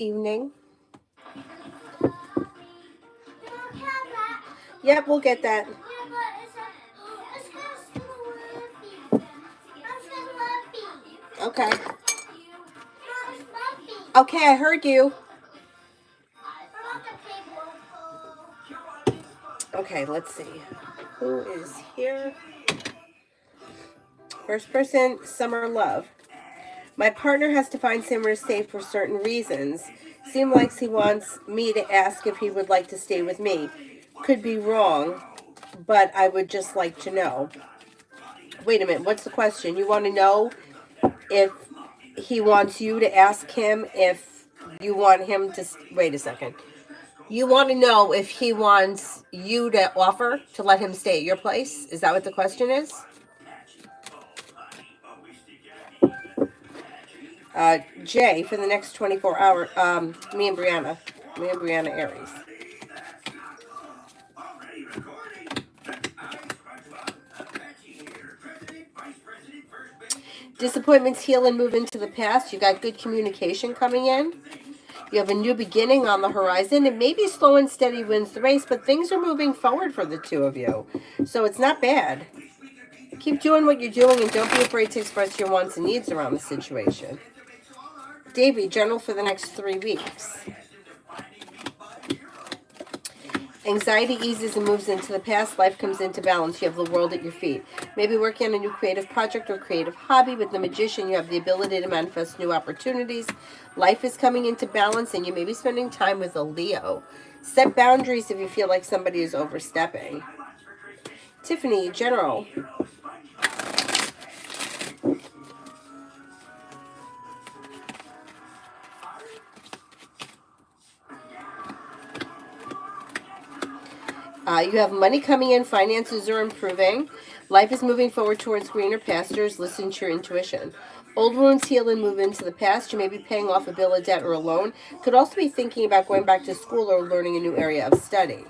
evening. Yep, we'll get that. Okay. Okay, I heard you. Okay, let's see. Who is here? First person, Summer Love. My partner has to find somewhere safe for certain reasons. Seems like he wants me to ask if he would like to stay with me. Could be wrong, but I would just like to know. Wait a minute, what's the question? You want to know if he wants you to ask him if you want him to... Wait a second. You want to know if he wants you to offer to let him stay at your place? Is that what the question is? Jay, for the next 24 hours, me and Brianna Aries. Disappointments heal and move into the past. You got good communication coming in. You have a new beginning on the horizon. It may be slow and steady wins the race, but things are moving forward for the two of you. So it's not bad. Keep doing what you're doing and don't be afraid to express your wants and needs around the situation. Davey, general for the next 3 weeks. Anxiety eases and moves into the past. Life comes into balance. You have the world at your feet. Maybe working on a new creative project or creative hobby. With the Magician, you have the ability to manifest new opportunities. Life is coming into balance, and you may be spending time with a Leo. Set boundaries if you feel like somebody is overstepping. Tiffany, general. You have money coming in, finances are improving, life is moving forward towards greener pastures. Listen to your intuition. Old wounds heal and move into the past. You may be paying off a bill of debt or a loan. Could also be thinking about going back to school or learning a new area of study.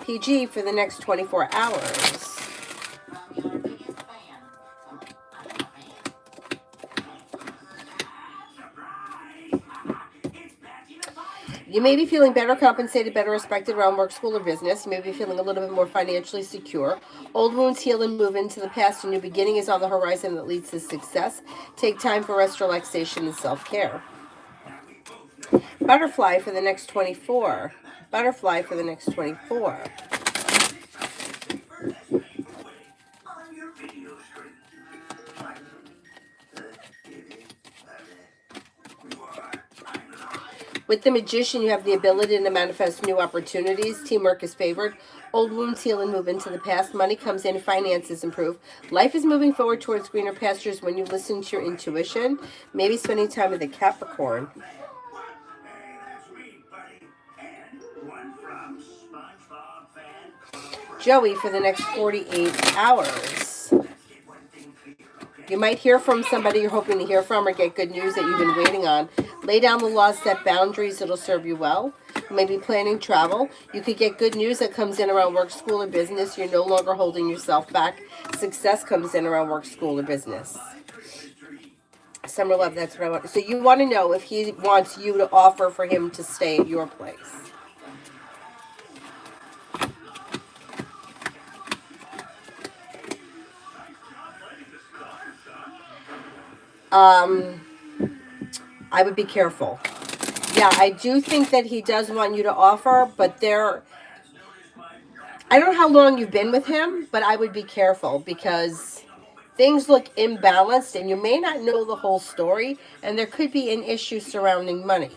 PG for the next 24 hours. You may be feeling better compensated, better respected around work, school, or business. You may be feeling a little bit more financially secure. Old wounds heal and move into the past. A new beginning is on the horizon that leads to success. Take time for rest, relaxation, and self-care. Butterfly for the next 24. Butterfly for the next 24. With the Magician, you have the ability to manifest new opportunities. Teamwork is favored. Old wounds heal and move into the past. Money comes in, finances improve. Life is moving forward towards greener pastures when you listen to your intuition. Maybe spending time with a Capricorn. Joey for the next 48 hours. You might hear from somebody you're hoping to hear from or get good news that you've been waiting on. Lay down the law, set boundaries. It'll serve you well. You may be planning travel. You could get good news that comes in around work, school, or business. You're no longer holding yourself back. Success comes in around work, school, or business. Summer Love, that's what I want. So you want to know if he wants you to offer for him to stay at your place. I would be careful. Yeah, I do think that he does want you to offer, but I don't know how long you've been with him, but I would be careful because things look imbalanced and you may not know the whole story, and there could be an issue surrounding money.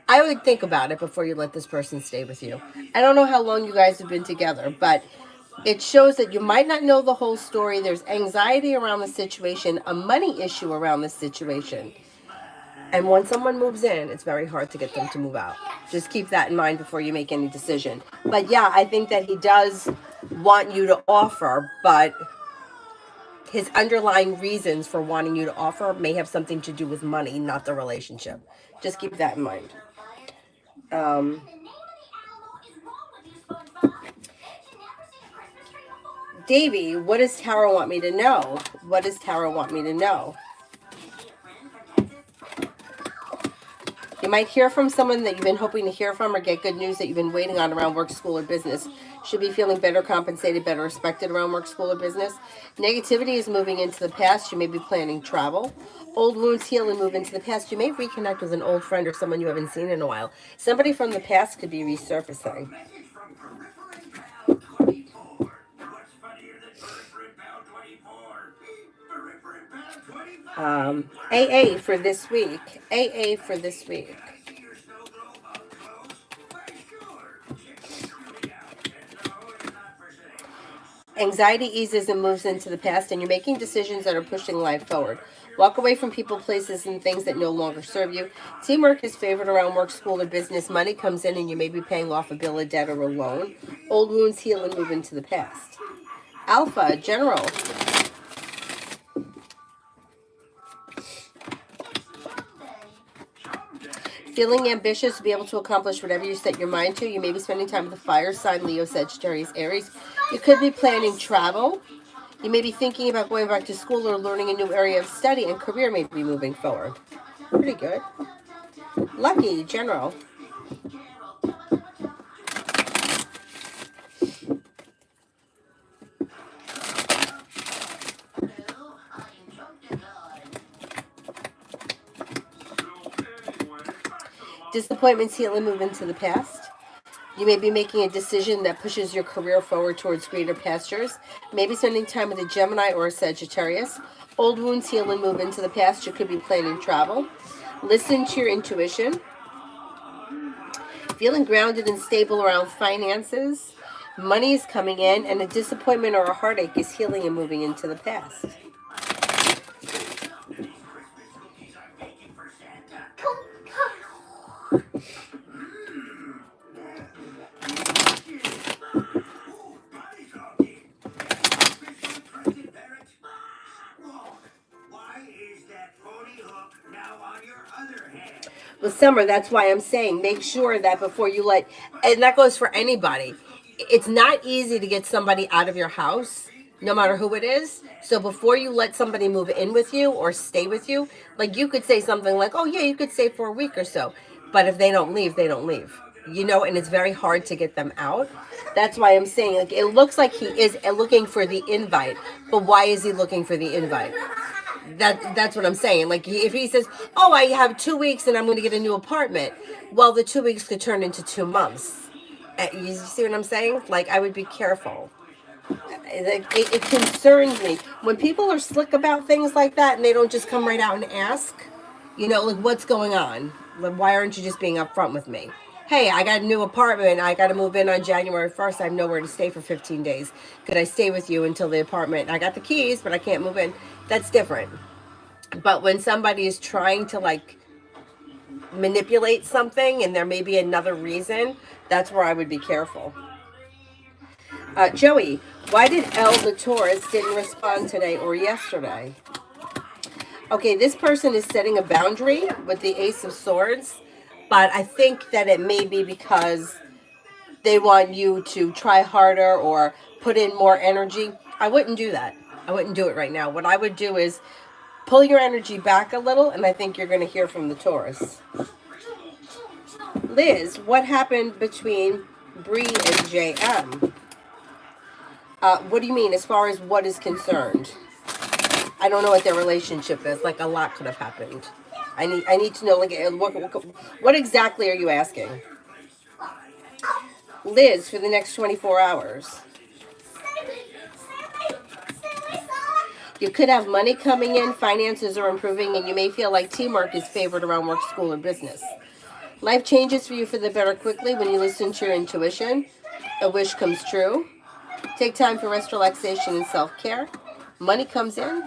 I would think about it before you let this person stay with you. I don't know how long you guys have been together, but it shows that you might not know the whole story. There's anxiety around the situation, a money issue around the situation. And when someone moves in, it's very hard to get them to move out. Just keep that in mind before you make any decision. But yeah, I think that he does want you to offer, but his underlying reasons for wanting you to offer may have something to do with money, not the relationship. Just keep that in mind. Davey, what does Tara want me to know? What does Tara want me to know? You might hear from someone that you've been hoping to hear from or get good news that you've been waiting on around work, school, or business. Should be feeling better compensated, better respected around work, school, or business. Negativity is moving into the past. You may be planning travel. Old wounds heal and move into the past. You may reconnect with an old friend or someone you haven't seen in a while. Somebody from the past could be resurfacing. AA for this week. AA for this week. Anxiety eases and moves into the past, and you're making decisions that are pushing life forward. Walk away from people, places, and things that no longer serve you. Teamwork is favored around work, school, or business. Money comes in, and you may be paying off a bill, a debt, or a loan. Old wounds heal and move into the past. Alpha, general. Feeling ambitious to be able to accomplish whatever you set your mind to. You may be spending time with the fire sign, Leo, Sagittarius, Aries. You could be planning travel. You may be thinking about going back to school or learning a new area of study, and career may be moving forward. Pretty good. Lucky, general. Disappointments heal and move into the past. You may be making a decision that pushes your career forward towards greater pastures. Maybe spending time with a Gemini or a Sagittarius. Old wounds heal and move into the past. You could be planning travel. Listen to your intuition. Feeling grounded and stable around finances. Money is coming in, and a disappointment or a heartache is healing and moving into the past. With summer, that's why I'm saying make sure that before you let, and that goes for anybody, it's not easy to get somebody out of your house, no matter who it is. So before you let somebody move in with you or stay with you, like you could say something like, oh yeah, you could stay for a week or so. But if they don't leave, they don't leave. You know, and it's very hard to get them out. That's why I'm saying, like, it looks like he is looking for the invite. But why is he looking for the invite? That's what I'm saying. Like if he says, "Oh, I have 2 weeks and I'm going to get a new apartment," well, the 2 weeks could turn into 2 months. You see what I'm saying? Like I would be careful. It concerns me when people are slick about things like that and they don't just come right out and ask. You know, like what's going on? Like, why aren't you just being upfront with me? Hey, I got a new apartment. I got to move in on January 1st. I have nowhere to stay for 15 days. Could I stay with you until the apartment? I got the keys, but I can't move in. That's different. But when somebody is trying to like manipulate something and there may be another reason, that's where I would be careful. Joey, why did El the Taurus didn't respond today or yesterday? Okay, this person is setting a boundary with the Ace of Swords, but I think that it may be because they want you to try harder or put in more energy. I wouldn't do that. I wouldn't do it right now. What I would do is pull your energy back a little, and I think you're going to hear from the Taurus. Liz, what happened between Bree and JM? What do you mean as far as what is concerned? I don't know what their relationship is. Like a lot could have happened. I need to know like what exactly are you asking? Liz, for the next 24 hours. You could have money coming in, finances are improving, and you may feel like teamwork is favored around work, school, or business. Life changes for you for the better quickly when you listen to your intuition. A wish comes true. Take time for rest, relaxation, and self-care. Money comes in,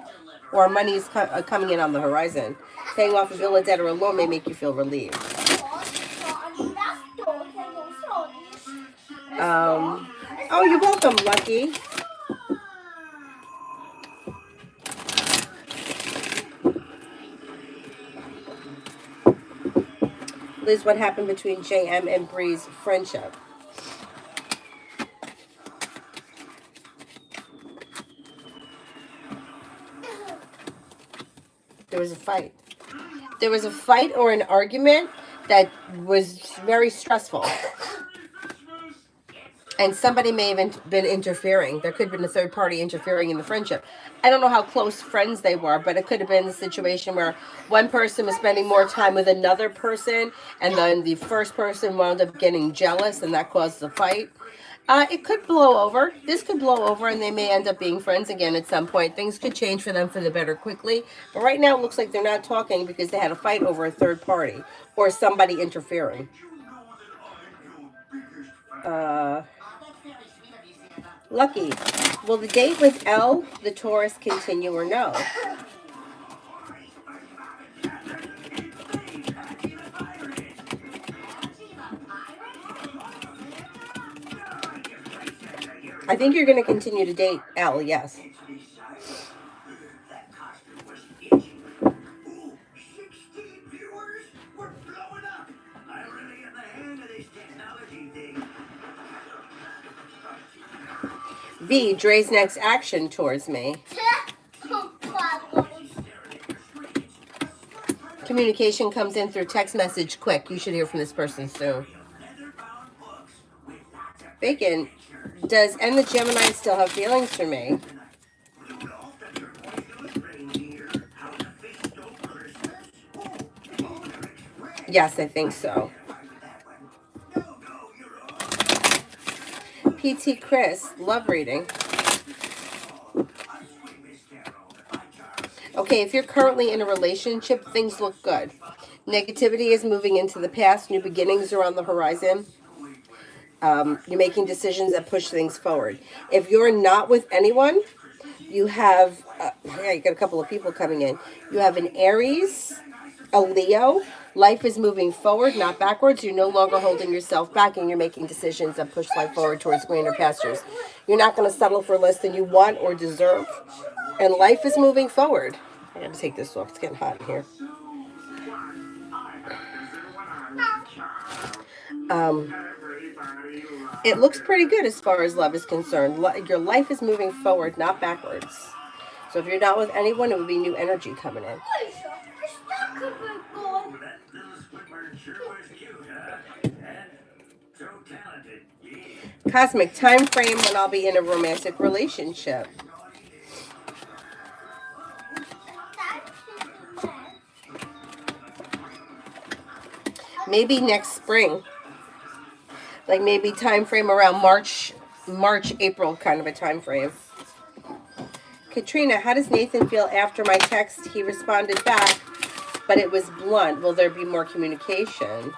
or money is coming in on the horizon. Paying off a bill, a debt, or a loan may make you feel relieved. Oh, you're welcome, Lucky. Liz, what happened between JM and Bree's friendship? There was a fight. There was a fight or an argument. that was very stressful. And somebody may have been interfering. There could have been a third party interfering in the friendship. I don't know how close friends they were, but it could have been a situation where one person was spending more time with another person, and then the first person wound up getting jealous, and that caused a fight. It could blow over. This could blow over, and they may end up being friends again at some point. Things could change for them for the better quickly. But right now, it looks like they're not talking because they had a fight over a third party or somebody interfering. Uh, Lucky. Will the date with L, the Taurus, continue or no? I think you're going to continue to date L, yes. V, Dre's next action towards me. Communication comes in through text message quick. You should hear from this person soon. Bacon, does N the Gemini still have feelings for me? Yes, I think so. PT Chris, love reading. Okay, if you're currently in a relationship, things look good. Negativity is moving into the past. New beginnings are on the horizon. You're making decisions that push things forward. If you're not with anyone, you have, you got a couple of people coming in. You have an Aries, a Leo. Life is moving forward, not backwards. You're no longer holding yourself back, and you're making decisions that push life forward towards greener pastures. You're not going to settle for less than you want or deserve. And life is moving forward. I got to take this off. It's getting hot in here. It looks pretty good as far as love is concerned. Your life is moving forward, not backwards. So if you're not with anyone, it would be new energy coming in. Cosmic time frame when I'll be in a romantic relationship. Maybe next spring. Like maybe time frame around March, April kind of a time frame. Katrina, how does Nathan feel after my text? He responded back, but it was blunt. Will there be more communication?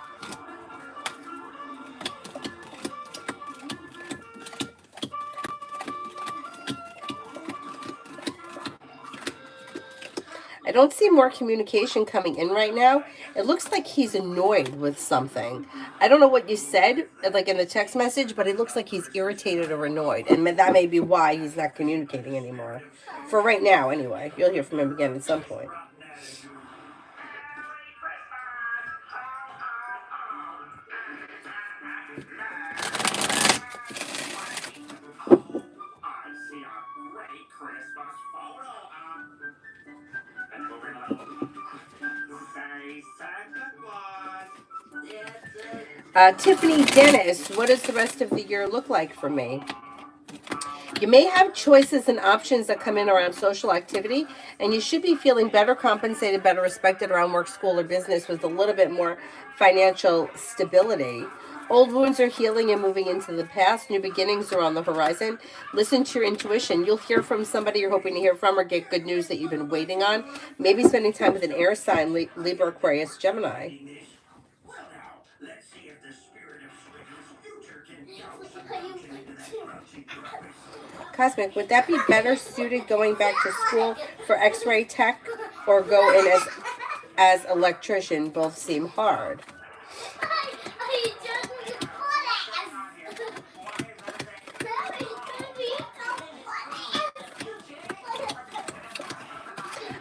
I don't see more communication coming in right now. It looks like he's annoyed with something. I don't know what you said, like in the text message, but it looks like he's irritated or annoyed. And that may be why he's not communicating anymore. For right now, anyway. You'll hear from him again at some point. Tiffany Dennis, what does the rest of the year look like for me? You may have choices and options that come in around social activity, and you should be feeling better compensated, better respected around work, school, or business with a little bit more financial stability. Old wounds are healing and moving into the past. New beginnings are on the horizon. Listen to your intuition. You'll hear from somebody you're hoping to hear from or get good news that you've been waiting on. Maybe spending time with an air sign, Libra, Aquarius, Gemini. Cosmic, would that be better suited going back to school for X-ray tech or go in as electrician? Both seem hard.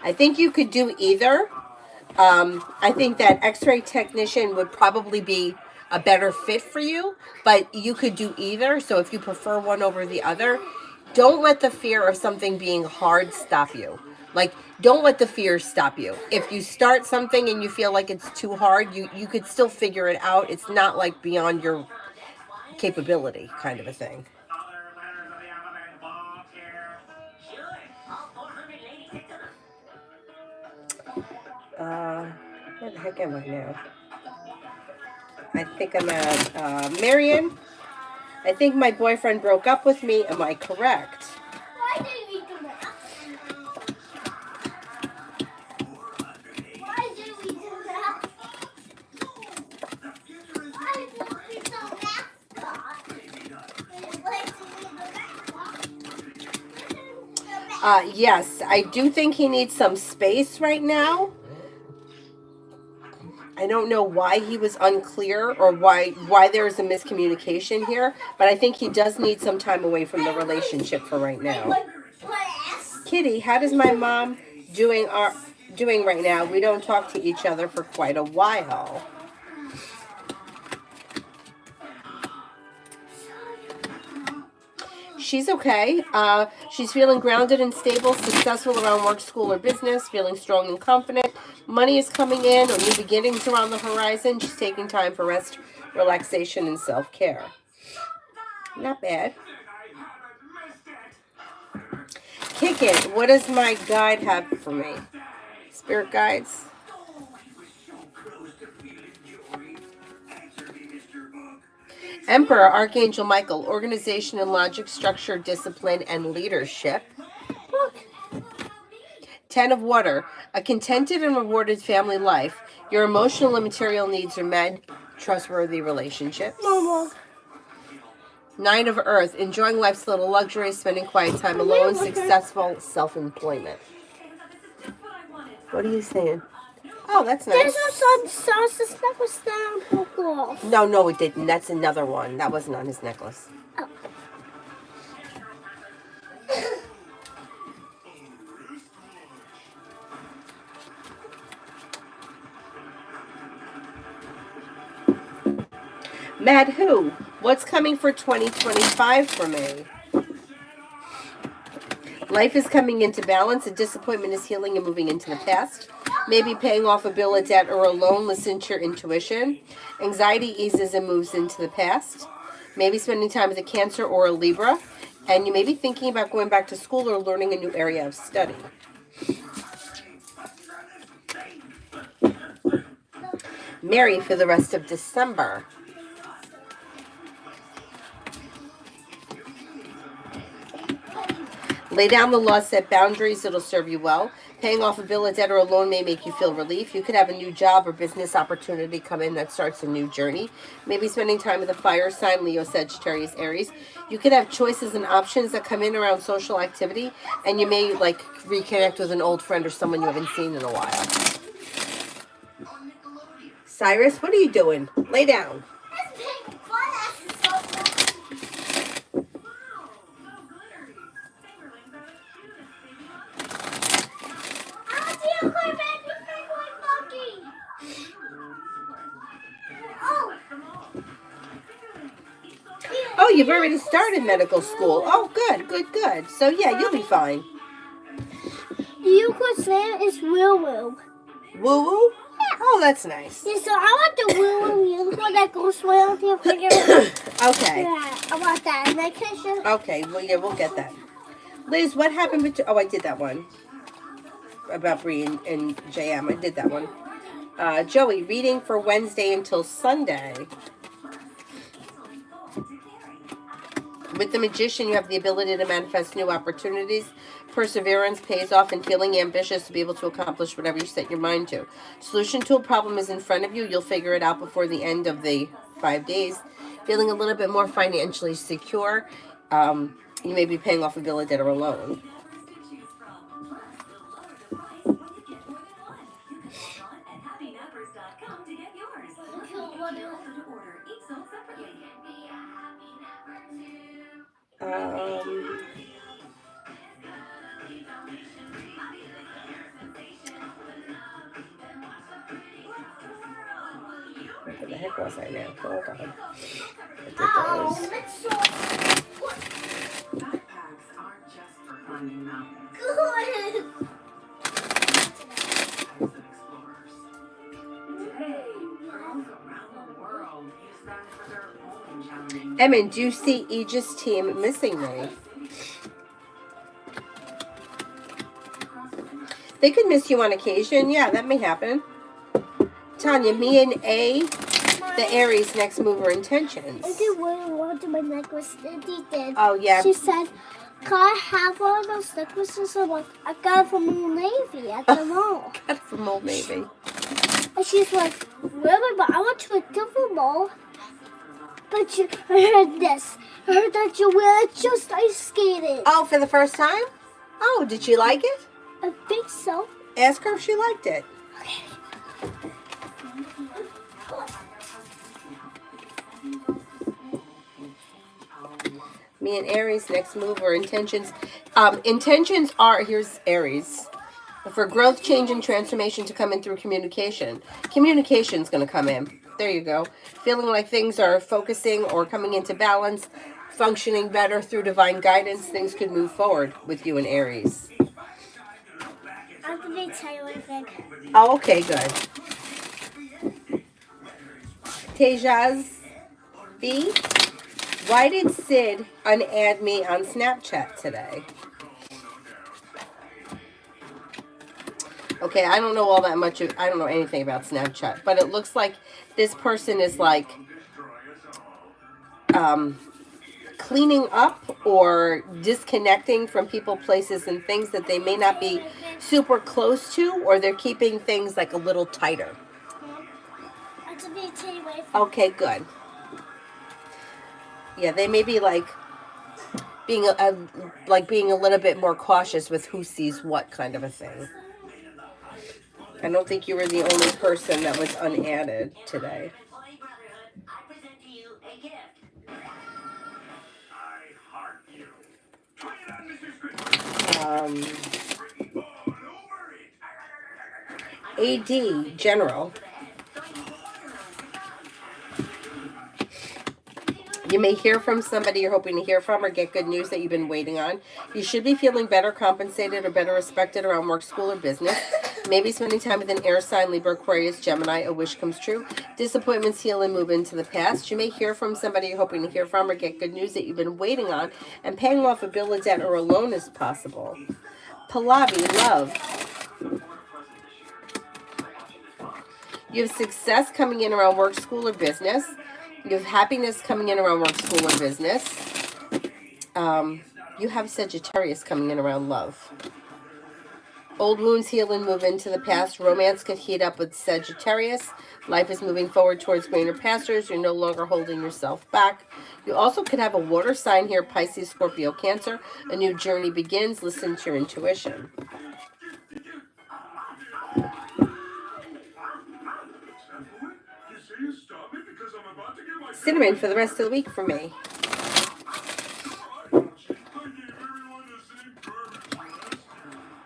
I think you could do either. I think that X-ray technician would probably be a better fit for you, but you could do either. So if you prefer one over the other, don't let the fear of something being hard stop you. Like, don't let the fears stop you. If you start something and you feel like it's too hard, you could still figure it out. It's not like beyond your capability kind of a thing. Where the heck am I now? I think I'm at Marion. I think my boyfriend broke up with me. Am I correct? Why did we do that? Why did we do that? Why did we do mascot? Yes, I do think he needs some space right now. I don't know why he was unclear or why there is a miscommunication here, but I think he does need some time away from the relationship for right now. Kitty, how does my mom doing right now? We don't talk to each other for quite a while. She's okay. She's feeling grounded and stable, successful around work, school, or business, feeling strong and confident. Money is coming in, or new beginnings around the horizon. She's taking time for rest, relaxation, and self-care. Not bad. Kick it. What does my guide have for me? Spirit guides. Emperor, Archangel Michael, organization and logic, structure, discipline, and leadership. Look. 10 of water, a contented and rewarded family life. Your emotional and material needs are met. Trustworthy relationships. Mama. 9 of earth, enjoying life's little luxuries, spending quiet time alone, successful self-employment. What are you saying? Oh, that's nice. There's a sauce that was down off. No, it didn't. That's another one. That wasn't on his necklace. Oh. Mad Who? What's coming for 2025 for me? Life is coming into balance. A disappointment is healing and moving into the past. Maybe paying off a bill, a debt, or a loan. Listen to your intuition. Anxiety eases and moves into the past. Maybe spending time with a Cancer or a Libra. And you may be thinking about going back to school or learning a new area of study. Mary for the rest of December. Lay down the law, set boundaries, it'll serve you well. Paying off a bill, a debt, or a loan may make you feel relief. You could have a new job or business opportunity come in that starts a new journey. Maybe spending time with a fire sign, Leo, Sagittarius, Aries. You could have choices and options that come in around social activity, and you may like reconnect with an old friend or someone you haven't seen in a while. Cyrus, what are you doing? Lay down. Oh, you've already started medical school. Oh, good. So, yeah, you'll be fine. You could say it's woo-woo. Woo-woo? Yeah. Oh, that's nice. Yeah, so I want the woo-woo unicorn that goes swell with your finger. Okay. Yeah, I want that. And I can show. Okay, well, yeah, we'll get that. Liz, what happened between... Oh, I did that one. About Bree and JM. I did that one. Joey, reading for Wednesday until Sunday. With the Magician, you have the ability to manifest new opportunities. Perseverance pays off, and feeling ambitious to be able to accomplish whatever you set your mind to. Solution to a problem is in front of you. You'll figure it out before the end of the 5 days. Feeling a little bit more financially secure. You may be paying off a bill, a debt, or a loan. Where the heck was I now? Hold on. I did Good. Emin, do you see Aegis team missing me? They could miss you on occasion. Yeah, that may happen. Tanya, me and A, the Aries next mover intentions. I did really want my necklace. Cindy did. Oh, yeah. She said, "Can I have one of those necklaces?" I'm like, "I got it from Old Navy at the mall." Got it from Old Navy. And she's like, "Really? But I went to a different mall." But I heard this. I heard that you wear it just ice skating. Oh, for the first time? Oh, did she like it? I think so. Ask her if she liked it. Okay. Me and Aries next mover intentions. Intentions are, here's Aries. For growth, change, and transformation to come in through communication. Communication's going to come in. There you go. Feeling like things are focusing or coming into balance, functioning better through divine guidance. Things could move forward with you and Aries. I'm going to tell you what I think. Oh, okay, good. Tejas B, why did Sid unadd me on Snapchat today? Okay, I don't know all that much. I don't know anything about Snapchat, but it looks like this person is like cleaning up or disconnecting from people, places, and things that they may not be super close to, or they're keeping things like a little tighter. Okay, good. Yeah, they may be like being being a little bit more cautious with who sees what, kind of a thing. I don't think you were the only person that was unadded today. AD General. You may hear from somebody you're hoping to hear from or get good news that you've been waiting on. You should be feeling better compensated or better respected around work, school, or business. Maybe spending time with an air sign, Libra, Aquarius, Gemini, a wish comes true. Disappointments heal and move into the past. You may hear from somebody you're hoping to hear from or get good news that you've been waiting on. And paying off a bill, a debt, or a loan is possible. Pallavi, love. You have success coming in around work, school, or business. You have happiness coming in around work, school, or business. You have Sagittarius coming in around love. Old wounds heal and move into the past. Romance could heat up with Sagittarius. Life is moving forward towards greener pastures. You're no longer holding yourself back. You also could have a water sign here, Pisces, Scorpio, Cancer. A new journey begins. Listen to your intuition. Cinnamon for the rest of the week for me.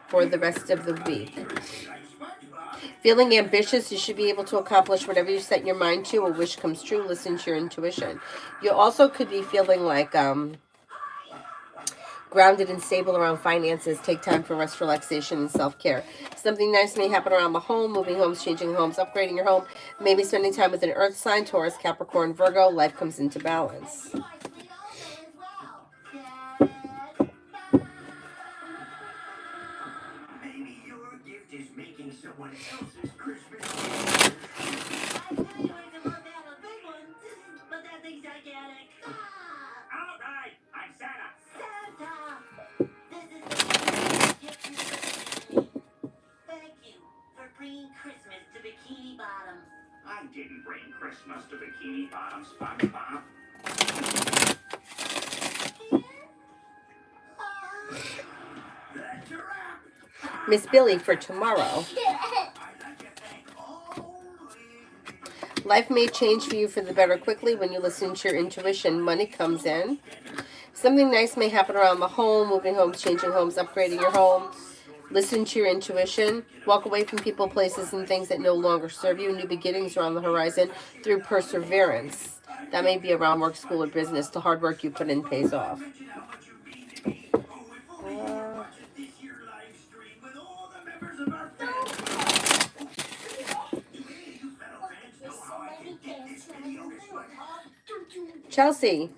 For the rest of the week. Feeling ambitious, you should be able to accomplish whatever you set your mind to. A wish comes true. Listen to your intuition. You also could be feeling like grounded and stable around finances. Take time for rest, relaxation, and self-care. Something nice may happen around the home. Moving homes, changing homes, upgrading your home. Maybe spending time with an earth sign, Taurus, Capricorn, Virgo. Life comes into balance. Maybe your gift is making someone else's Christmas. But that thing's gigantic. All right, I'm Santa. Santa! This is the gift you. Thank you for bringing Christmas to Bikini Bottom. I didn't bring Christmas to Bikini Bottom, SpongeBob. That's a wrap. Miss Billy for tomorrow. Life may change for you for the better quickly when you listen to your intuition. Money comes in. Something nice may happen around the home. Moving homes, changing homes, upgrading your home. Listen to your intuition. Walk away from people, places, and things that no longer serve you. New beginnings are on the horizon through perseverance. That may be around work, school, or business. The hard work you put in pays off. Chelsea,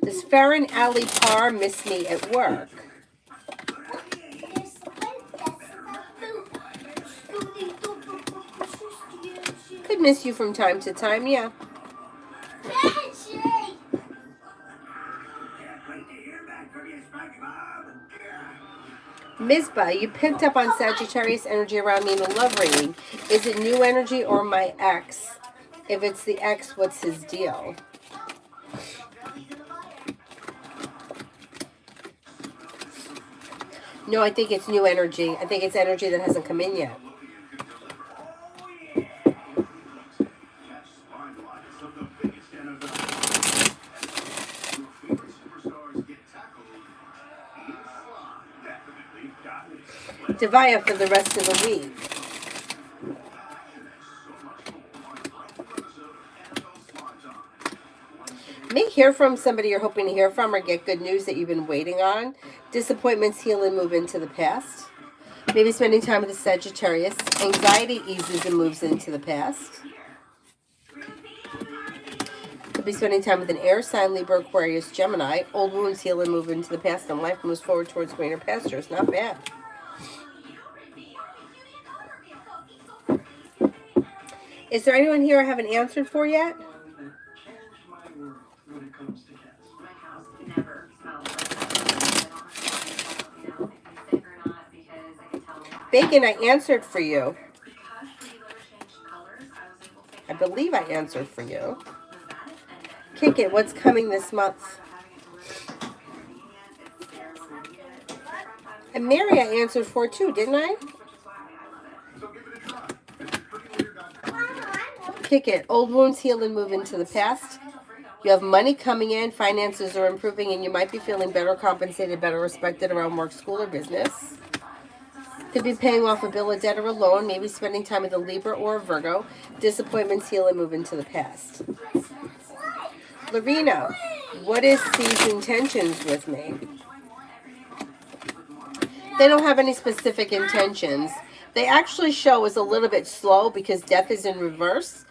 does Farron Ali Parr miss me at work? Could miss you from time to time, yeah. Mizpah, you picked up on Sagittarius energy around me in the love reading. Is it new energy or my ex? If it's the ex, what's his deal? No, I think it's new energy. I think it's energy that hasn't come in yet. Devaya for the rest of the week. May hear from somebody you're hoping to hear from or get good news that you've been waiting on. Disappointments heal and move into the past. Maybe spending time with the Sagittarius. Anxiety eases and moves into the past. Could be spending time with an air sign, Libra, Aquarius, Gemini. Old wounds heal and move into the past, and life moves forward towards greener pastures. Not bad. Is there anyone here I haven't answered for yet? Bacon, I answered for you. I believe I answered for you. Kick it, what's coming this month? And Mary, I answered for too, didn't I? Kick it. Old wounds heal and move into the past. You have money coming in, finances are improving, and you might be feeling better compensated, better respected around work, school, or business. Could be paying off a bill, a debt, or a loan, maybe spending time with a Libra or a Virgo. Disappointments heal and move into the past. Lorena, what is C's intentions with me? They don't have any specific intentions. They actually show as a little bit slow because death is in reverse.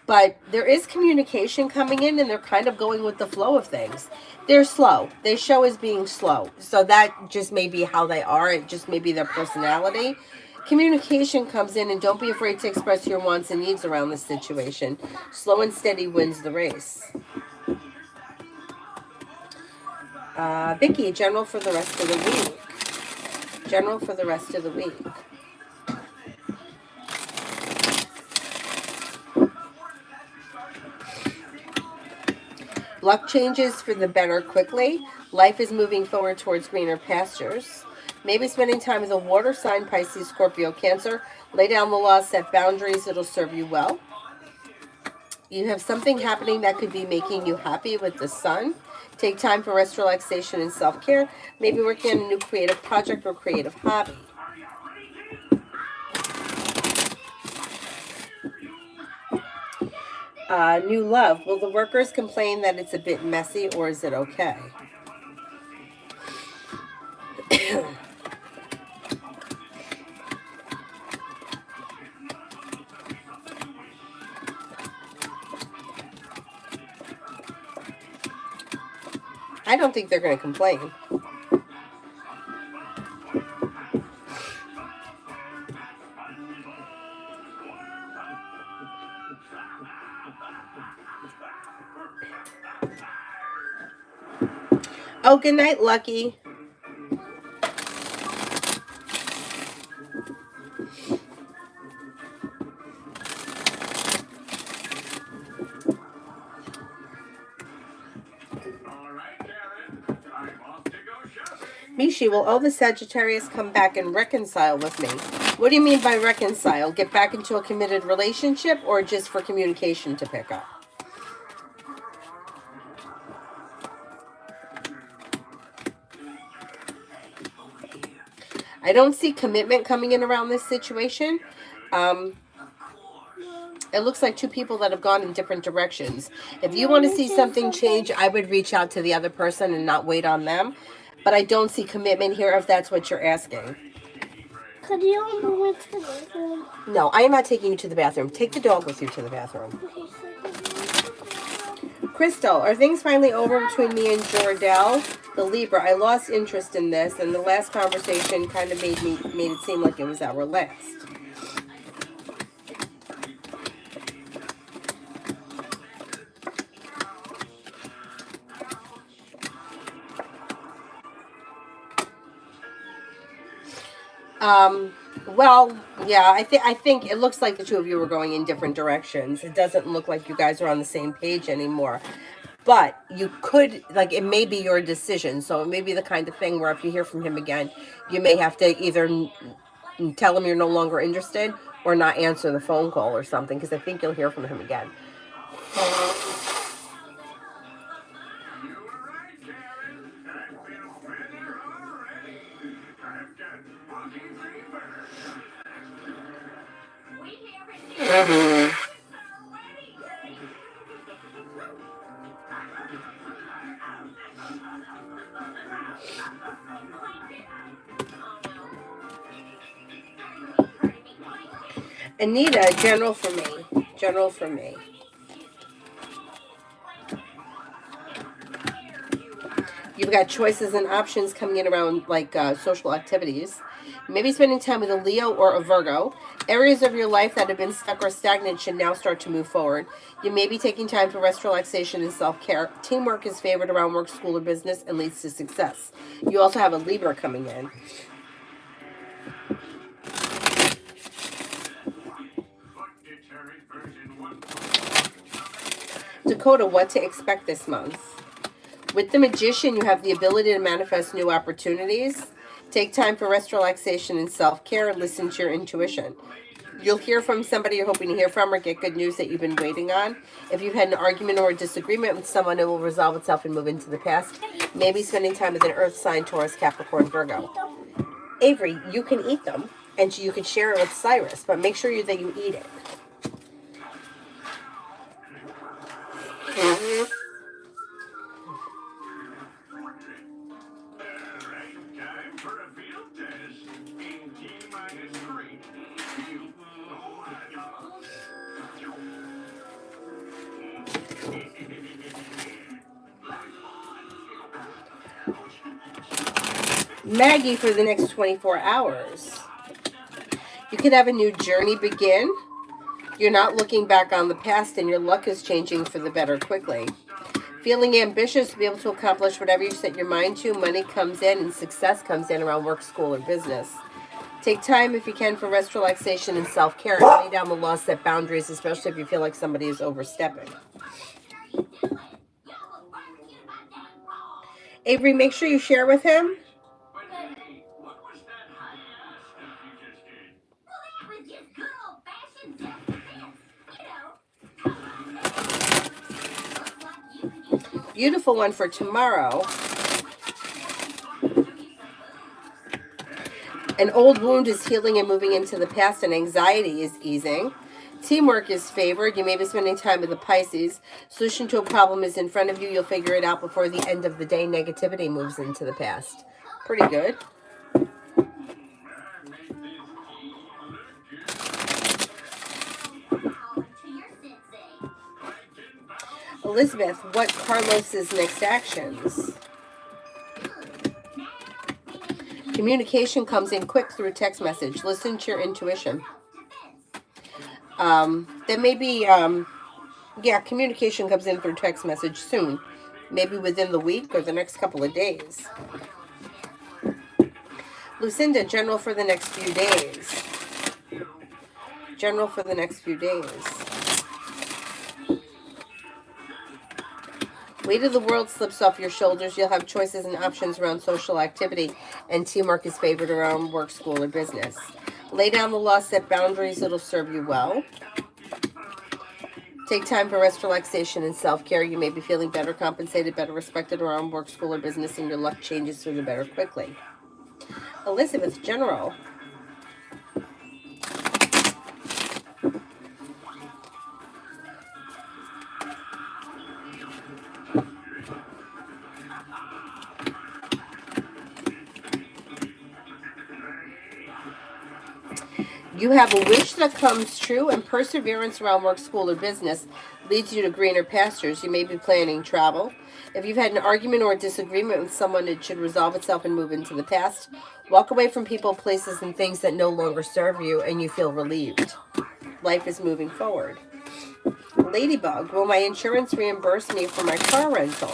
But there is communication coming in, and they're kind of going with the flow of things. They're slow. They show as being slow. So that just may be how they are. It just may be their personality. Communication comes in, and don't be afraid to express your wants and needs around this situation. Slow and steady wins the race. Vicky, general for the rest of the week. General for the rest of the week. Luck changes for the better quickly. Life is moving forward towards greener pastures. Maybe spending time with a water sign, Pisces, Scorpio, Cancer. Lay down the law, set boundaries. It'll serve you well. You have something happening that could be making you happy with the sun. Take time for rest, relaxation, and self-care. Maybe working on a new creative project or creative hobby. New love. Will the workers complain that it's a bit messy, or is it okay? I don't think they're going to complain. Oh, good night, Lucky. Mishi, will all the Sagittarius come back and reconcile with me? What do you mean by reconcile? Get back into a committed relationship, or just for communication to pick up? I don't see commitment coming in around this situation. It looks like two people that have gone in different directions. If you want to see something change, I would reach out to the other person and not wait on them. But I don't see commitment here if that's what you're asking. Could you move to the bathroom? No, I am not taking you to the bathroom. Take the dog with you to the bathroom. Crystal, are things finally over between me and Jordell, the Libra? I lost interest in this, and the last conversation kind of made it seem like it was our last. Well, yeah, I think it looks like the two of you are going in different directions. It doesn't look like you guys are on the same page anymore. But you could, like, it may be your decision. So it may be the kind of thing where if you hear from him again, you may have to either tell him you're no longer interested or not answer the phone call or something, because I think you'll hear from him again. Anita, general for me. General for me. You've got choices and options coming in around like social activities. Maybe spending time with a Leo or a Virgo. Areas of your life that have been stuck or stagnant should now start to move forward. You may be taking time for rest, relaxation, and self-care. Teamwork is favored around work, school, or business and leads to success. You also have a Libra coming in. Dakota, what to expect this month? With the Magician, you have the ability to manifest new opportunities. Take time for rest, relaxation, and self-care. Listen to your intuition. You'll hear from somebody you're hoping to hear from or get good news that you've been waiting on. If you've had an argument or a disagreement with someone, it will resolve itself and move into the past. Maybe spending time with an earth sign, Taurus, Capricorn, Virgo. Avery, you can eat them, and you can share it with Cyrus, but make sure that you eat it. Maggie, for the next 24 hours. You could have a new journey begin. You're not looking back on the past, and your luck is changing for the better quickly. Feeling ambitious to be able to accomplish whatever you set your mind to. Money comes in and success comes in around work, school, or business. Take time if you can for rest, relaxation, and self-care. And lay down the law, set boundaries, especially if you feel like somebody is overstepping. Avery, make sure you share with him. Beautiful one for tomorrow. An old wound is healing and moving into the past, and anxiety is easing. Teamwork is favored. You may be spending time with the Pisces. Solution to a problem is in front of you. You'll figure it out before the end of the day. Negativity moves into the past. Pretty good. Elizabeth, what Carlos's next actions? Communication comes in quick through text message. Listen to your intuition. There may be, communication comes in through text message soon. Maybe within the week or the next couple of days. Lucinda, general for the next few days. General for the next few days. Weight of the world slips off your shoulders. You'll have choices and options around social activity, and teamwork is favored around work, school, or business. Lay down the law, set boundaries. It'll serve you well. Take time for rest, relaxation, and self-care. You may be feeling better compensated, better respected around work, school, or business, and your luck changes for the better quickly. Elizabeth, general. You have a wish that comes true, and perseverance around work, school, or business leads you to greener pastures. You may be planning travel. If you've had an argument or a disagreement with someone, it should resolve itself and move into the past. Walk away from people, places, and things that no longer serve you, and you feel relieved. Life is moving forward. Ladybug, will my insurance reimburse me for my car rental?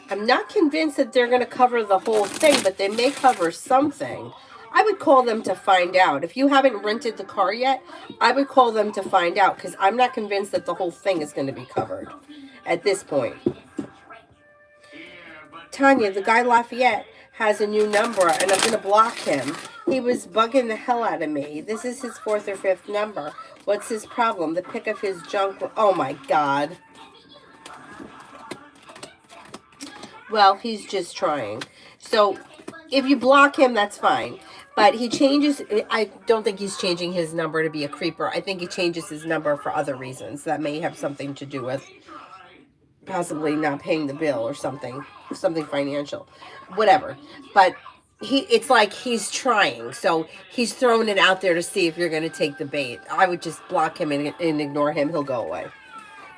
I'm not convinced that they're going to cover the whole thing, but they may cover something. I would call them to find out. If you haven't rented the car yet, I would call them to find out, because I'm not convinced that the whole thing is going to be covered at this point. Tanya, the guy Lafayette has a new number, and I'm going to block him. He was bugging the hell out of me. This is his 4th or 5th number. What's his problem? The pick of his junk. Oh, my God. Well, he's just trying. So if you block him, that's fine. But he changes. I don't think he's changing his number to be a creeper. I think he changes his number for other reasons that may have something to do with possibly not paying the bill or something financial, whatever. But it's like he's trying. So he's throwing it out there to see if you're going to take the bait. I would just block him and ignore him. He'll go away.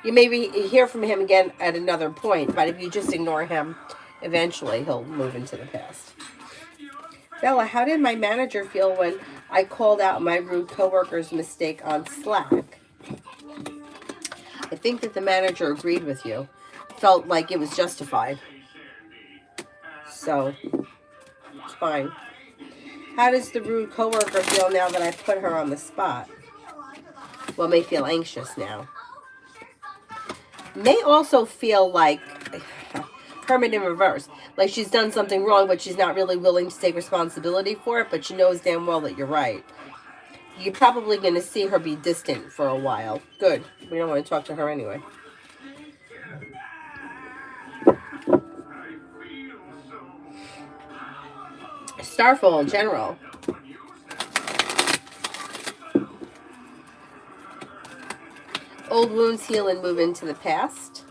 You may hear from him again at another point, but if you just ignore him, eventually he'll move into the past. Bella, how did my manager feel when I called out my rude coworker's mistake on Slack? I think that the manager agreed with you. Felt like it was justified. So, it's fine. How does the rude coworker feel now that I put her on the spot? Well, may feel anxious now. May also feel like Hermit in reverse, like she's done something wrong, but she's not really willing to take responsibility for it, but she knows damn well that you're right. You're probably going to see her be distant for a while. Good. We don't want to talk to her anyway. Starfall General. Old wounds heal and move into the past.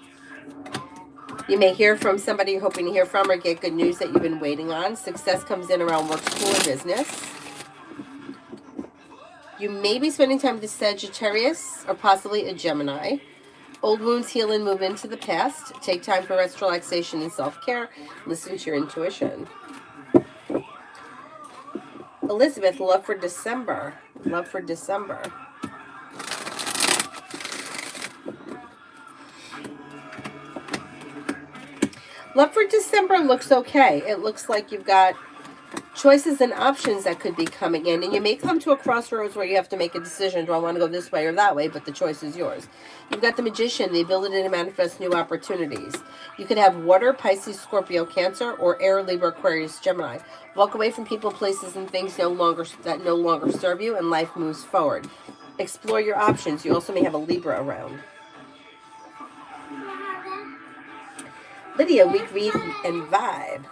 You may hear from somebody you're hoping to hear from or get good news that you've been waiting on. Success comes in around work, school, or business. You may be spending time with a Sagittarius or possibly a Gemini. Old wounds heal and move into the past. Take time for rest, relaxation, and self-care. Listen to your intuition. Elizabeth, love for December. Love for December. Love for December looks okay. It looks like you've got choices and options that could be coming in. And you may come to a crossroads where you have to make a decision. Do I want to go this way or that way? But the choice is yours. You've got the Magician, the ability to manifest new opportunities. You could have water, Pisces, Scorpio, Cancer, or air, Libra, Aquarius, Gemini. Walk away from people, places, and things that no longer serve you, and life moves forward. Explore your options. You also may have a Libra around. Lydia, week, read, and vibe.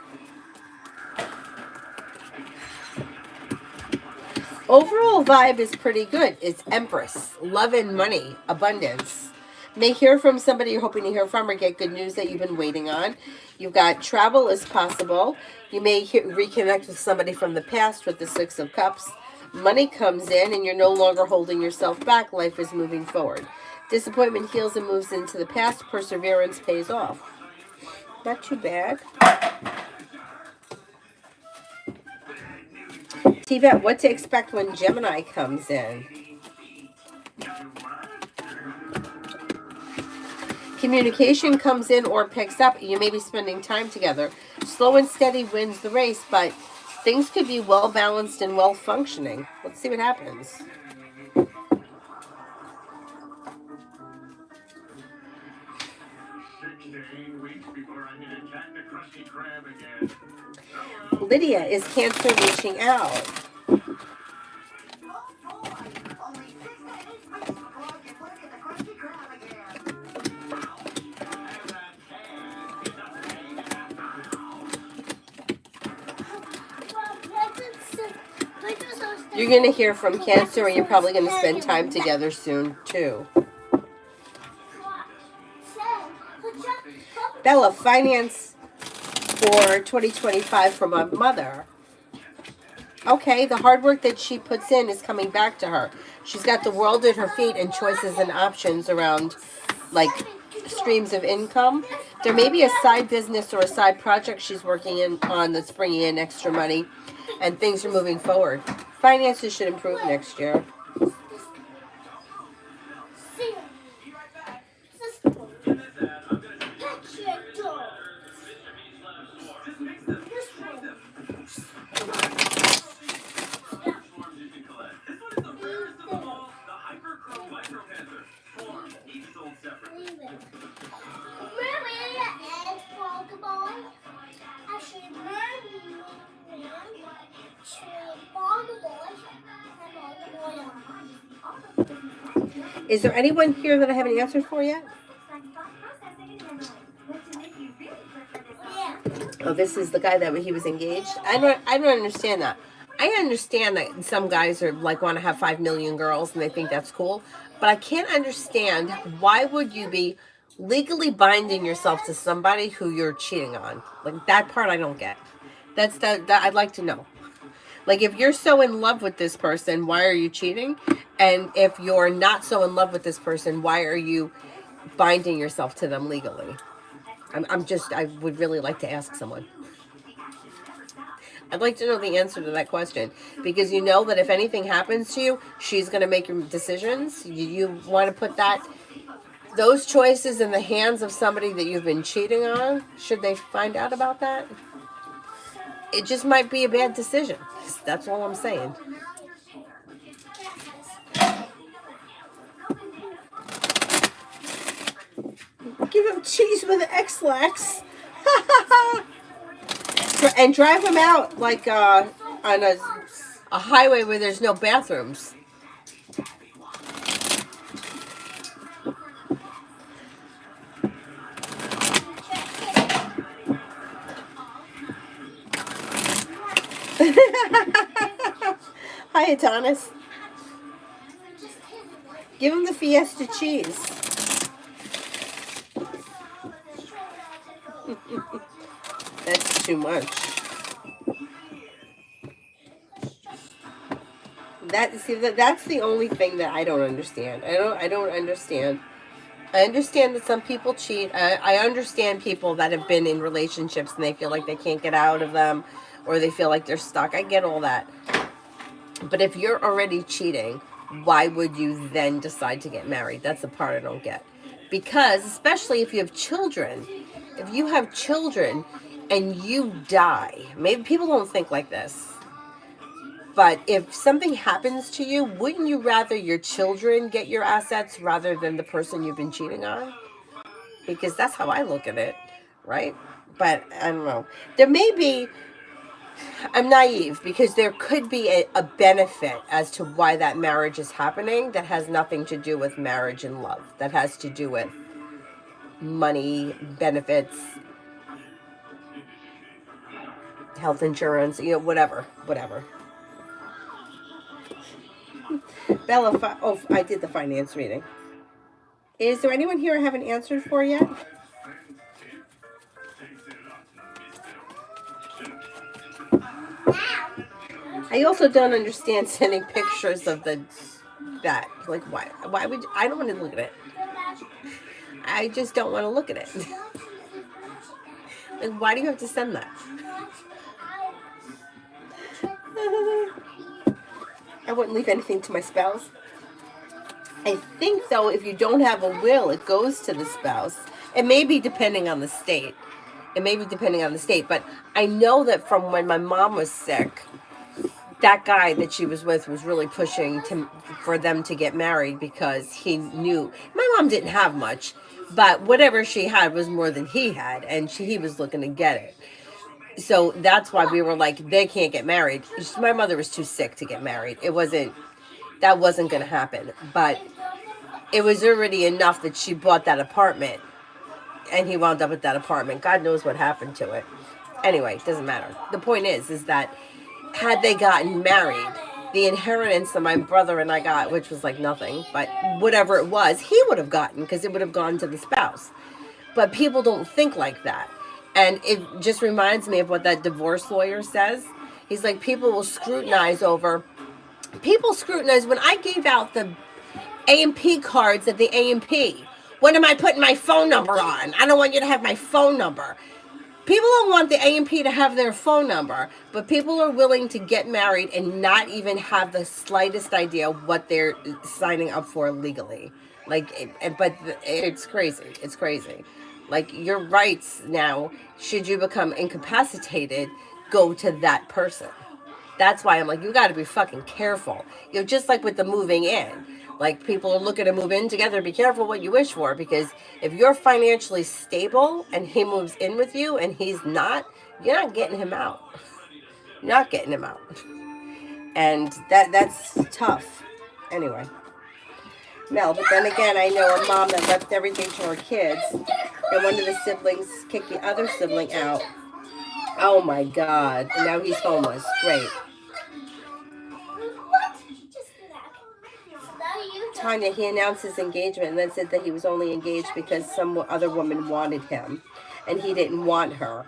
Overall vibe is pretty good. It's Empress, love and money, abundance. May hear from somebody you're hoping to hear from or get good news that you've been waiting on. You've got travel is possible. You may reconnect with somebody from the past with the 6 of Cups. Money comes in and you're no longer holding yourself back. Life is moving forward. Disappointment heals and moves into the past. Perseverance pays off. Not too bad. T-Vet, what to expect when Gemini comes in? Communication comes in or picks up. You may be spending time together. Slow and steady wins the race, but things could be well balanced and well functioning. Let's see what happens. Lydia, is Cancer reaching out? You're going to hear from Cancer, and you're probably going to spend time together soon, too. Bella, finance for 2025 from my mother. Okay, the hard work that she puts in is coming back to her. She's got the world at her feet and choices and options around, like, streams of income. There may be a side business or a side project she's working on that's bringing in extra money, and things are moving forward. Finances should improve next year. Is there anyone here that I haven't answered for yet? Oh, this is the guy that he was engaged. I don't understand that. I understand that some guys are like want to have 5 million girls and they think that's cool, but I can't understand why would you be legally binding yourself to somebody who you're cheating on? Like that part I don't get. That's that I'd like to know. Like if you're so in love with this person, why are you cheating? And if you're not so in love with this person, why are you binding yourself to them legally? I would really like to ask someone. I'd like to know the answer to that question because you know that if anything happens to you, she's going to make your decisions. You want to put those choices in the hands of somebody that you've been cheating on. Should they find out about that? It just might be a bad decision. That's all I'm saying. Give him cheese with an X-Lax. And drive him out like on a highway where there's no bathrooms. Hi, Adonis. Give him the Fiesta cheese. That's too much. That's the only thing that I don't understand. I don't understand. I understand that some people cheat. I understand people that have been in relationships and they feel like they can't get out of them or they feel like they're stuck. I get all that. But if you're already cheating, why would you then decide to get married? That's the part I don't get. Because especially if you have children, and you die, maybe people don't think like this. But if something happens to you, wouldn't you rather your children get your assets rather than the person you've been cheating on? Because that's how I look at it, right? But I don't know. There may be, I'm naive because there could be a benefit as to why that marriage is happening that has nothing to do with marriage and love. That has to do with money, benefits, health insurance, whatever. Bella, I did the finance reading. Is there anyone here I haven't answered for yet? I also don't understand sending pictures of that. Like, why? Why would I don't want to look at it. I just don't want to look at it. Like, why do you have to send that? I wouldn't leave anything to my spouse. I think, though, if you don't have a will, it goes to the spouse. It may be depending on the state. But I know that from when my mom was sick, that guy that she was with was really pushing for them to get married because he knew my mom didn't have much, but whatever she had was more than he had, and he was looking to get it. So that's why we were like, they can't get married. My mother was too sick to get married. That wasn't going to happen. But it was already enough that she bought that apartment and he wound up with that apartment. God knows what happened to it. Anyway, it doesn't matter. The point is that had they gotten married, the inheritance that my brother and I got, which was like nothing, but whatever it was, he would have gotten because it would have gone to the spouse. But people don't think like that. And it just reminds me of what that divorce lawyer says. He's like, people scrutinize when I gave out the A&P cards at the A&P. What am I putting my phone number on? I don't want you to have my phone number. People don't want the A&P to have their phone number, but people are willing to get married and not even have the slightest idea what they're signing up for legally. But it's crazy. It's crazy. Like, your rights now, should you become incapacitated, go to that person. That's why I'm like, you got to be fucking careful. Just like with the moving in. Like, people are looking to move in together. Be careful what you wish for, because if you're financially stable and he moves in with you and he's not, you're not getting him out. You're not getting him out. And that's tough. Anyway. Mel, but then again, I know a mom that left everything to her kids, and one of the siblings kicked the other sibling out. Oh my God. And now he's homeless. Great. Tanya, he announced his engagement and then said that he was only engaged because some other woman wanted him and he didn't want her.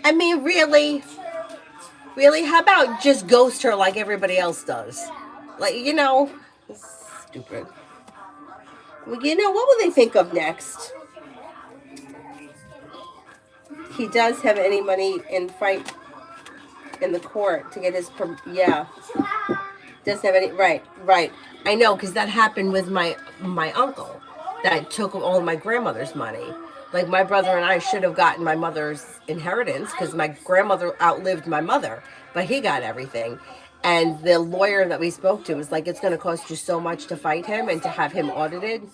I mean, really? Really? How about just ghost her like everybody else does? Like, stupid. Well, what will they think of next? He does have any money in fight in the court to get his, yeah. Doesn't have any, right. I know, because that happened with my uncle that took all my grandmother's money. Like, my brother and I should have gotten my mother's inheritance because my grandmother outlived my mother, but he got everything. And the lawyer that we spoke to was like, it's going to cost you so much to fight him and to have him audited.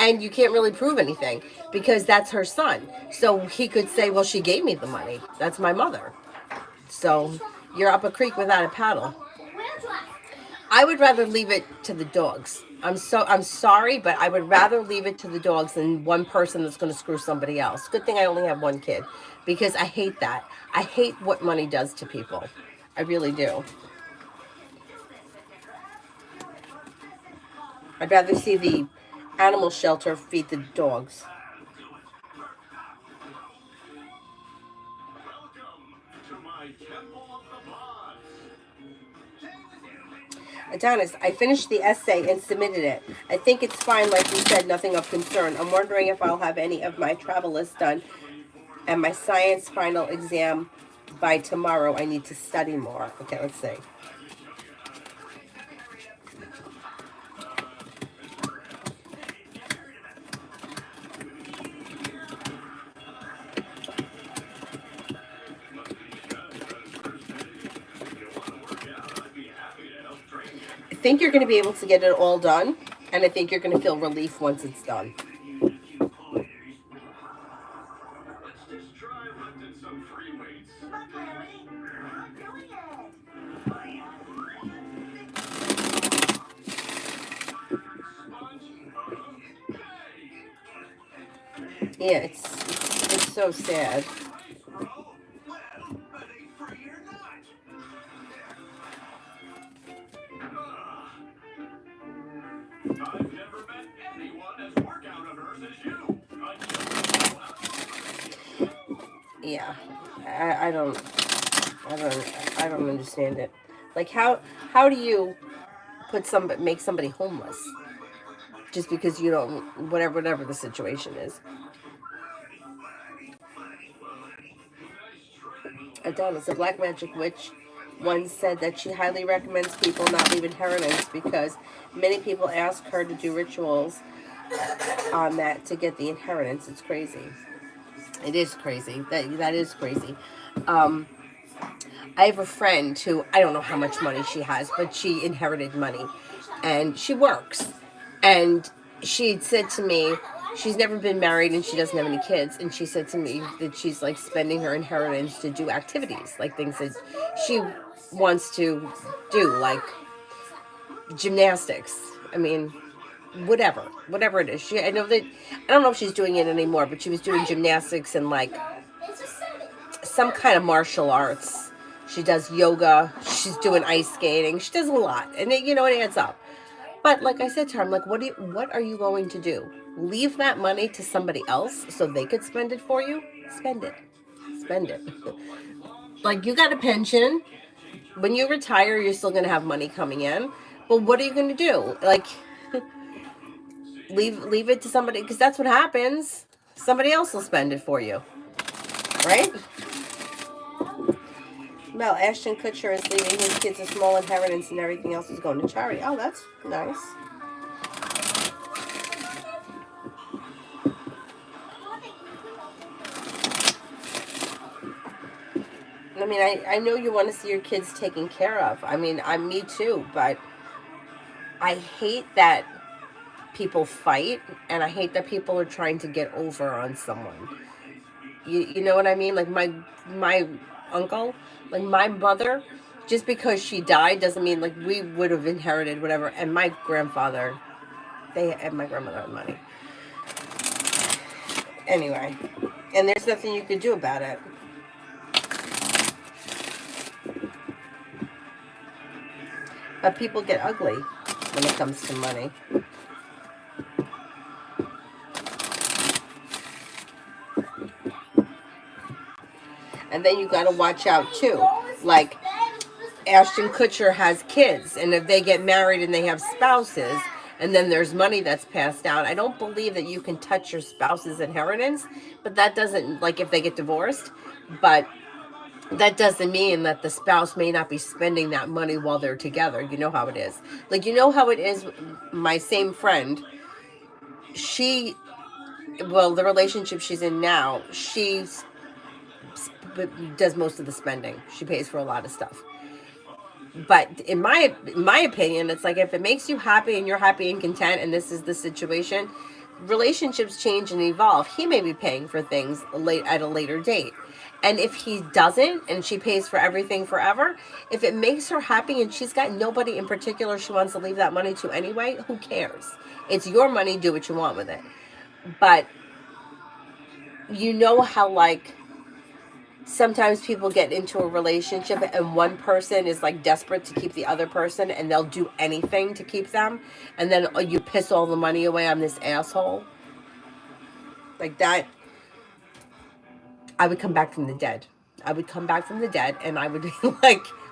And you can't really prove anything because that's her son. So he could say, well, she gave me the money. That's my mother. So you're up a creek without a paddle. I would rather leave it to the dogs. I'm sorry, but I would rather leave it to the dogs than one person that's going to screw somebody else. Good thing I only have one kid, because I hate that. I hate what money does to people. I really do. I'd rather see the animal shelter feed the dogs. Adonis, I finished the essay and submitted it. I think it's fine, like you said, nothing of concern. I'm wondering if I'll have any of my travel list done and my science final exam by tomorrow. I need to study more. Okay, let's see. I think you're going to be able to get it all done, and I think you're going to feel relief once it's done. Yeah, it's so sad. Yeah, I don't understand it. Like, how do you make somebody homeless just because you don't, whatever the situation is? Adonis, a black magic witch, once said that she highly recommends people not leave inheritance because many people ask her to do rituals on that to get the inheritance. It's crazy. It is crazy. That is crazy. I have a friend who, I don't know how much money she has, but she inherited money, and she works. And she said to me, she's never been married and she doesn't have any kids. And she said to me that she's like spending her inheritance to do activities, like things that she wants to do, like gymnastics. I mean, whatever it is. I don't know if she's doing it anymore, but she was doing gymnastics and like some kind of martial arts. She does yoga. She's doing ice skating. She does a lot, and it, it adds up. But like I said to her, I'm like, what are you going to do? Leave that money to somebody else so they could spend it for you? Spend it. Spend it. Like, you got a pension. When you retire, you're still going to have money coming in. But what are you going to do? Like, leave it to somebody, because that's what happens. Somebody else will spend it for you. Right? Well, Ashton Kutcher is leaving his kids a small inheritance and everything else is going to charity. Oh, that's nice. I mean, I know you want to see your kids taken care of. I mean, me too, but I hate that people fight, and I hate that people are trying to get over on someone. You know what I mean? Like my uncle, like my mother, just because she died doesn't mean like we would have inherited whatever. And my grandfather, my grandmother had money. Anyway, and there's nothing you could do about it. But people get ugly when it comes to money. And then you got to watch out too. Like, Ashton Kutcher has kids, and if they get married and they have spouses, and then there's money that's passed down, I don't believe that you can touch your spouse's inheritance. But that doesn't, like, if they get divorced, but that doesn't mean that the spouse may not be spending that money while they're together. You know how it is. Like, you know how it is. My same friend, the relationship she's in now, she does most of the spending. She pays for a lot of stuff. But in my opinion, it's like, if it makes you happy and you're happy and content, and this is the situation, relationships change and evolve. He may be paying for things at a later date. And if he doesn't, and she pays for everything forever, if it makes her happy and she's got nobody in particular she wants to leave that money to anyway, who cares? It's your money, do what you want with it. But you know how, like, sometimes people get into a relationship and one person is like desperate to keep the other person, and they'll do anything to keep them, and then you piss all the money away on this asshole. Like that, I would come back from the dead. I would come back from the dead, and I would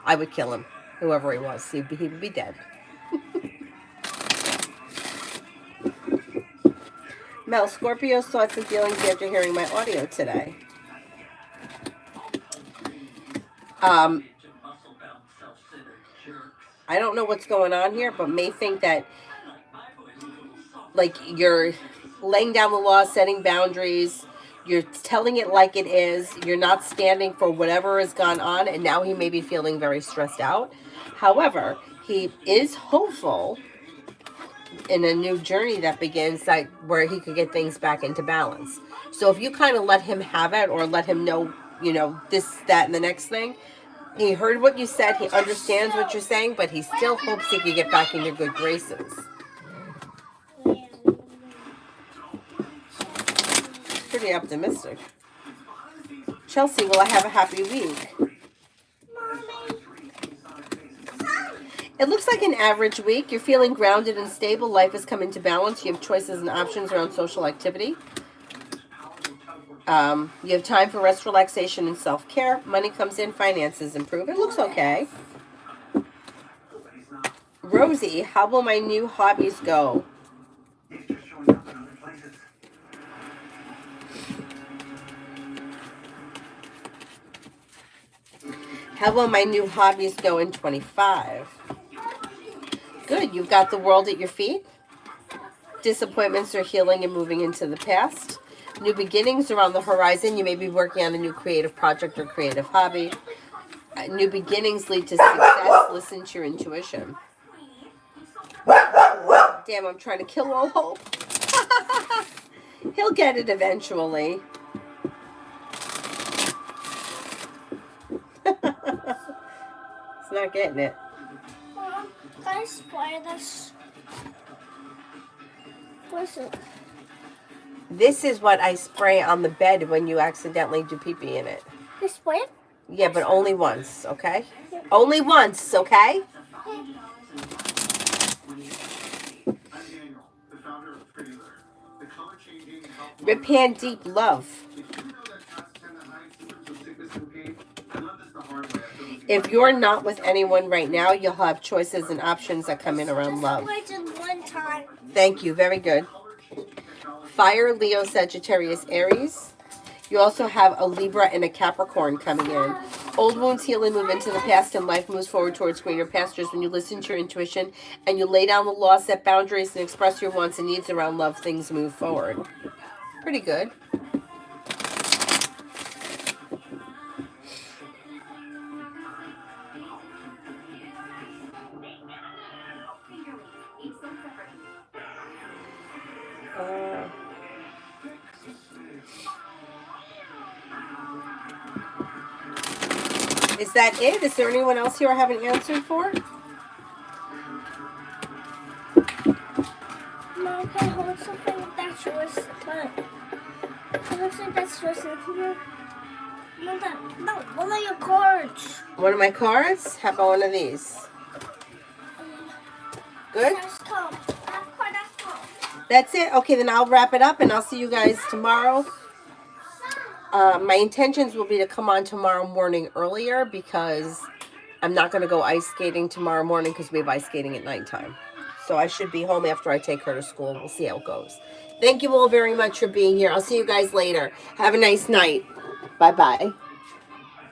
I would kill him, whoever he was. He would be dead. Mel, Scorpio's thoughts and feelings after hearing my audio today. I don't know what's going on here, but may think that, like, you're laying down the law, setting boundaries, you're telling it like it is, you're not standing for whatever has gone on, and now he may be feeling very stressed out. However, he is hopeful in a new journey that begins, that where he could get things back into balance. So if you kind of let him have it, or let him know, this, that, and the next thing, he heard what you said, he understands what you're saying, but he still hopes he can get back in your good graces. Pretty optimistic. Chelsea, will I have a happy week? It looks like an average week. You're feeling grounded and stable. Life is coming to balance. You have choices and options around social activity. You have time for rest, relaxation, and self-care. Money comes in. Finances improve. It looks okay. Rosie, how will my new hobbies go? How will my new hobbies go in 25? Good. You've got the world at your feet. Disappointments are healing and moving into the past. New beginnings are on the horizon. You may be working on a new creative project or creative hobby. New beginnings lead to success. Listen to your intuition. Damn, I'm trying to kill all hope. He'll get it eventually. It's not getting it. Mom, can I spray this? What's it? This is what I spray on the bed when you accidentally do pee-pee in it. Can I spray it? Yeah, but only once, okay? Only once, okay? Rip Hand Deep Love. If you're not with anyone right now, you'll have choices and options that come in around love. One time. Thank you. Very good. Fire, Leo, Sagittarius, Aries. You also have a Libra and a Capricorn coming in. Old wounds heal and move into the past, and life moves forward towards greater pastures when you listen to your intuition and you lay down the law, set boundaries, and express your wants and needs around love. Things move forward. Pretty good. Is that it? Is there anyone else here I haven't answered for? No, okay, hold something that's yours. But it looks like that's yours. No, one of your cards. One of my cards? How about one of these? Good? That's it? Okay, then I'll wrap it up and I'll see you guys tomorrow. My intentions will be to come on tomorrow morning earlier because I'm not going to go ice skating tomorrow morning because we have ice skating at nighttime. So I should be home after I take her to school. We'll see how it goes. Thank you all very much for being here. I'll see you guys later. Have a nice night. Bye-bye.